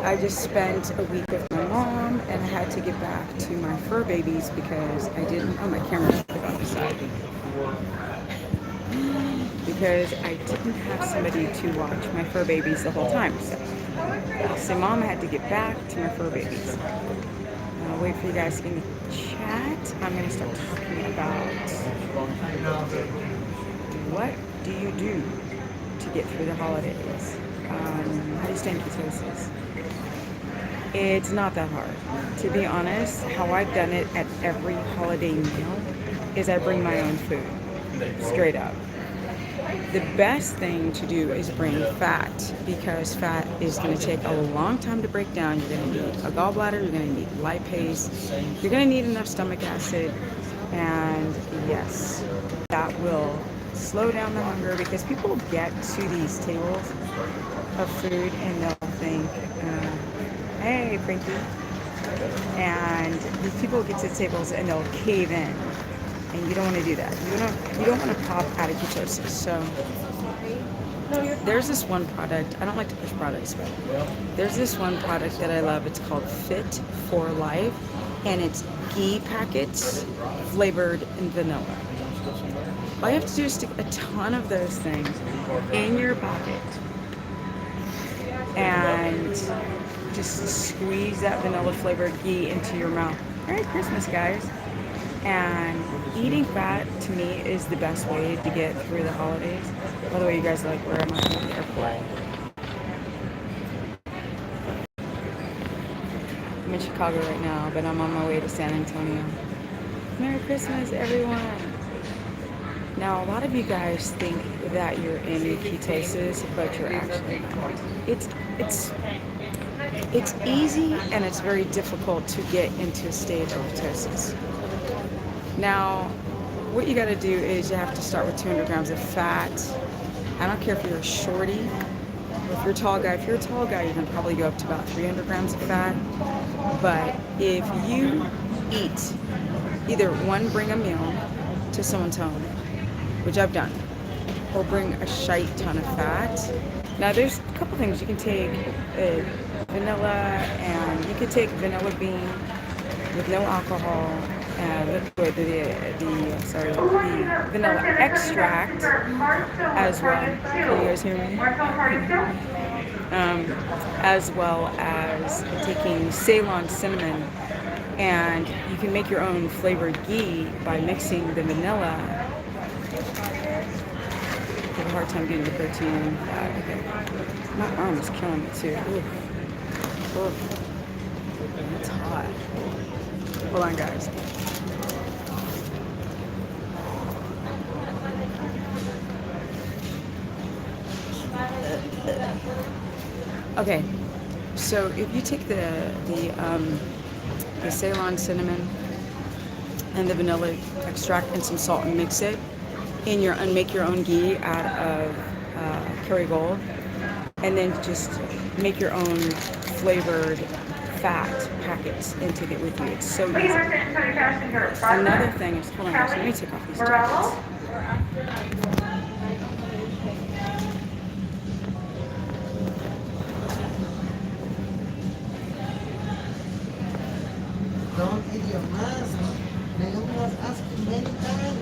I just spent a week with my mom and I had to get back to my fur babies because I didn't, oh, my camera's put on the side. Because I didn't have somebody to watch my fur babies the whole time. So mom had to get back to my fur babies. I'll wait for you guys to get in the chat. I'm going to start talking about what do you do to get through the holidays. How do you stay in ketosis? It's not that hard. To be honest, how I've done it at every holiday meal is I bring my own food. Straight up. The best thing to do is bring fat because fat is going to take a long time to break down. You're going to need a gallbladder, you're going to need lipase, you're going to need enough stomach acid, and yes, that will slow down the hunger because people get to these tables of food and they'll think, hey, Frankie, and these people get to the tables and they'll cave in. And you don't want to do that. You don't want to pop out of ketosis. So there's this one product. I don't like to push products, but there's this one product that I love. It's called Fit for Life, and it's ghee packets flavored in vanilla. All you have to do is stick a ton of those things in your pocket and just squeeze that vanilla flavored ghee into your mouth. Merry Christmas, guys. And eating fat to me is the best way to get through the holidays. By the way, you guys are like, where am I at the airport? I'm in Chicago right now, but I'm on my way to San Antonio. Merry Christmas, everyone. Now, a lot of you guys think that you're in ketosis, but you're actually not. It's easy and it's very difficult to get into a state of ketosis. Now, what you got to do is you have to start with 200 grams of fat. I don't care if you're a shorty or if you're a tall guy. If you're a tall guy, you can probably go up to about 300 grams of fat. But if you eat, either one, bring a meal to someone's home, which I've done, or bring a shite ton of fat. Now, there's a couple things. You can take vanilla, and you could take vanilla bean with no alcohol, liquid, the vanilla extract as well. Can you guys hear me? As well as taking Ceylon cinnamon, and you can make your own flavored ghee by mixing the vanilla. I have a hard time getting the protein and fat. Okay, my arm is killing me too. Oof. It's hot. Hold on, guys. Okay, so if you take the Ceylon cinnamon and the vanilla extract and some salt and mix it in and make your own ghee out of Kerrygold, and then just make your own flavored fat packets and take it with you. It's so easy. Another thing is, hold on, guys, let me take off these jackets. Don't eat your mask. They don't was asking many times.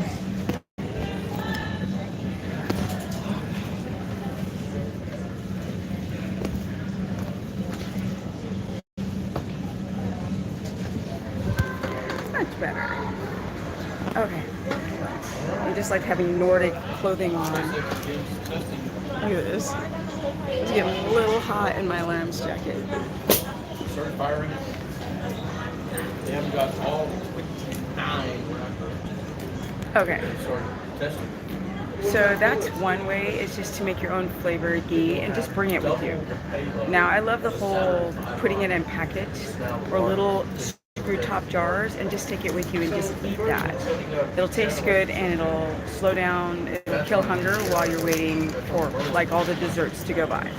Much better. Okay. I just like having Nordic clothing on. Look at this. It's getting a little hot in my lamb's jacket. Start firing. They haven't got all 9. Okay. Start testing. So that's one way, is just to make your own flavored ghee and just bring it with you. Now, I love the whole putting it in packets or little screw top jars and just take it with you and just eat that. It'll taste good and it'll slow down, it'll kill hunger while you're waiting for like all the desserts to go by.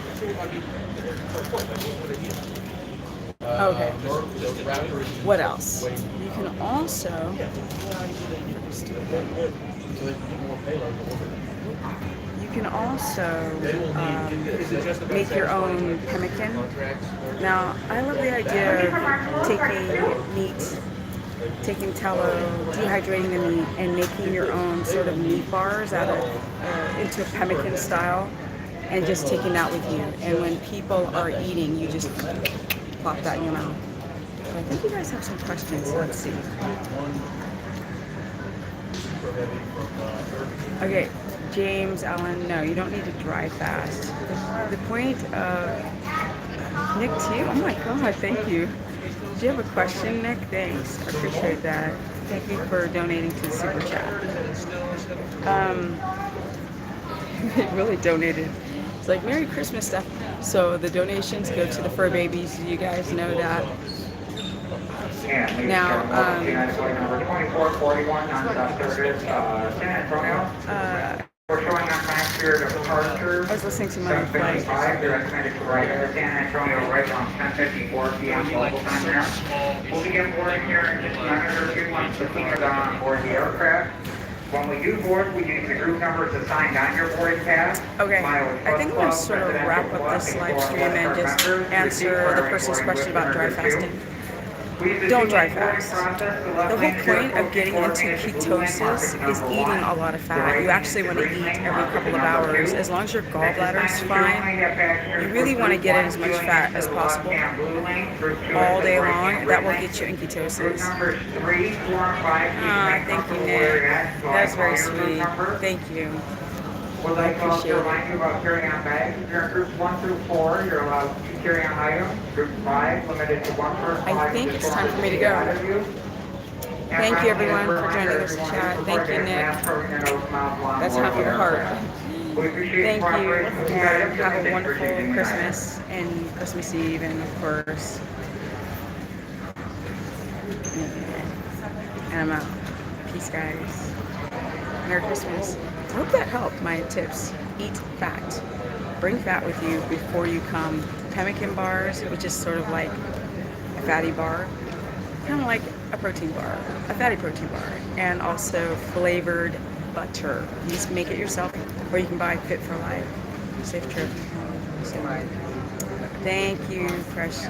Okay. What else? You can also can also make your own pemmican. Now, I love the idea of taking meat, taking tallow, dehydrating the meat, and making your own sort of meat bars out of into a pemmican style, and just taking that with you. And when people are eating, you just plop that in your mouth. But I think you guys have some questions. Let's see. Okay, James Allen, no, you don't need to dry fast. The point of Nick T, oh my god, thank you. Did you have a question, Nick? Thanks, I appreciate that. Thank you for donating to the super chat. They really donated. It's like Merry Christmas stuff. So the donations go to the fur babies. You guys know that. Now, number 2441 non-service, San Antonio. We're showing on time period of departure. I was listening to my flight. 7:55. They're estimated to arrive at San Antonio right around 10:54 p.m. local time there. We'll begin boarding here in just a minute or two once the seniors are on board the aircraft. When we do board, we use the group numbers assigned on your boarding pass. Okay, I think I'm going to sort of wrap up this live stream and just answer the person's question about dry fasting. Don't dry fast. The whole point of getting into ketosis is eating a lot of fat. You actually want to eat every couple of hours. As long as your gallbladder is fine, you really want to get in as much fat as possible all day long. That will get you in ketosis. Thank you, Nick. That's very sweet. Thank you. Would like to also remind you about carry-on bags. If you're in groups 1 through 4, you're allowed 2 carry-on items. Group 5, limited to 1 person. I think it's time for me to go. Thank you, everyone, for joining this chat. Thank you, Nick. That's half of the heart. Thank you, and have a wonderful Christmas and Christmas Eve, and of course, and I'm out. Peace, guys. Merry Christmas. I hope that helped, my tips. Eat fat. Bring fat with you before you come. Pemmican bars, which is sort of like a fatty bar, kind of like a protein bar, a fatty protein bar, and also flavored butter. You just make it yourself, or you can buy Fit for Life. Safe trip. Thank you, Precious.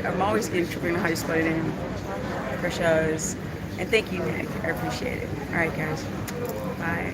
I'm always getting tripping on how you spell your name. Precious. And thank you, Nick. I appreciate it. All right, guys. Bye.